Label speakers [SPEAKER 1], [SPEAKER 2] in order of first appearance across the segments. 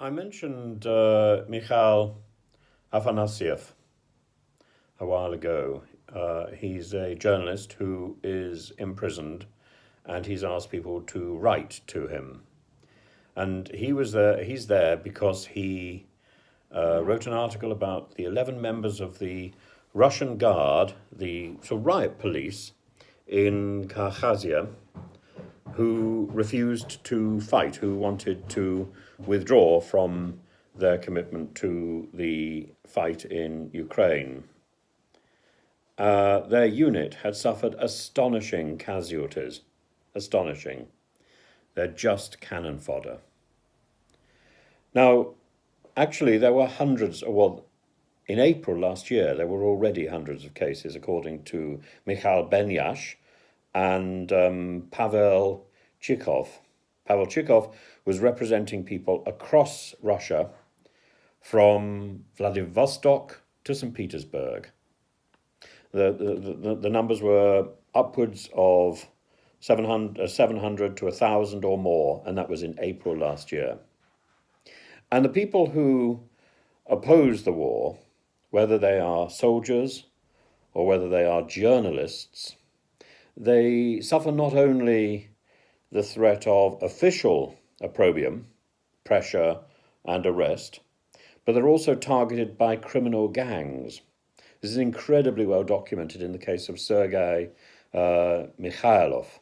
[SPEAKER 1] I mentioned Mikhail Afanaseyev a while ago. He's a journalist who is imprisoned, and he's asked people to write to him. And he's there because he wrote an article about the 11 members of the Russian Guard, the riot police in Kharkazia, who refused to fight, who wanted to withdraw from their commitment to the fight in Ukraine. Their unit had suffered astonishing casualties. Astonishing. They're just cannon fodder. Now, actually, there were in April last year, there were already hundreds of cases, according to Mikhail Benyash and Pavel Chikov. Pavel Chikov was representing people across Russia from Vladivostok to St. Petersburg. The numbers were upwards of 700 to 1,000 or more, and that was in April last year. And the people who oppose the war, whether they are soldiers or whether they are journalists, they suffer not only the threat of official opprobrium, pressure and arrest, but they're also targeted by criminal gangs. This is incredibly well documented in the case of Sergei Mikhailov,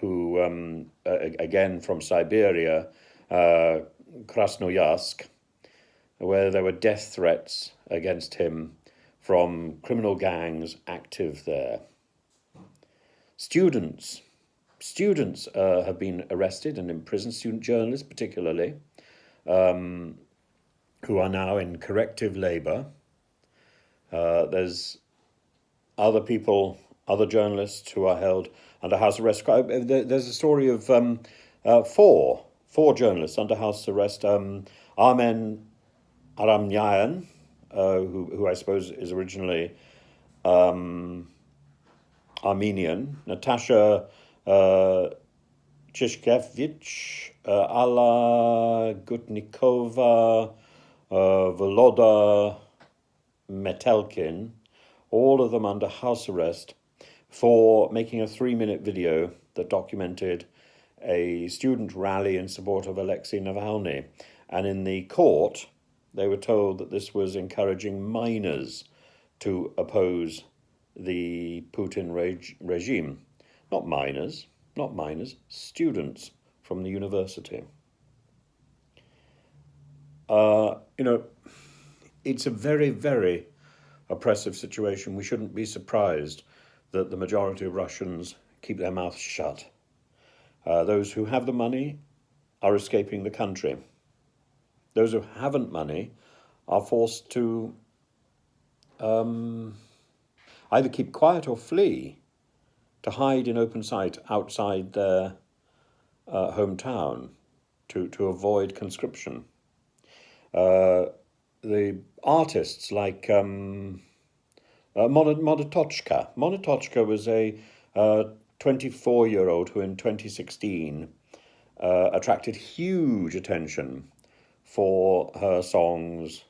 [SPEAKER 1] who, again from Siberia, Krasnoyarsk, where there were death threats against him from criminal gangs active there. Students have been arrested and imprisoned, student journalists particularly, who are now in corrective labour. There's other journalists who are held under house arrest. There's a story of four journalists under house arrest. Armen Aramamyan, who I suppose is originally Armenian, Natasha Tyshkevich, Alla Gutnikova, Volodya Metelkin, all of them under house arrest for making a 3-minute video that documented a student rally in support of Alexei Navalny. And in the court, they were told that this was encouraging minors to oppose the Putin regime. Not minors, students from the university. It's a very, very oppressive situation. We shouldn't be surprised that the majority of Russians keep their mouths shut. Those who have the money are escaping the country. Those who haven't money are forced to either keep quiet or flee, to hide in open sight outside their hometown to avoid conscription. The artists like Monetochka. Monetochka was a 24-year-old who in 2016 attracted huge attention for her songs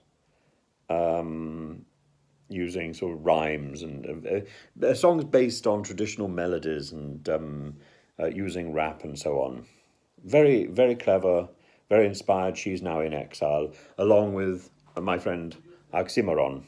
[SPEAKER 1] using sort of rhymes and songs based on traditional melodies and using rap and so on. Very, very clever, very inspired. She's now in exile, along with my friend Oxxxymiron.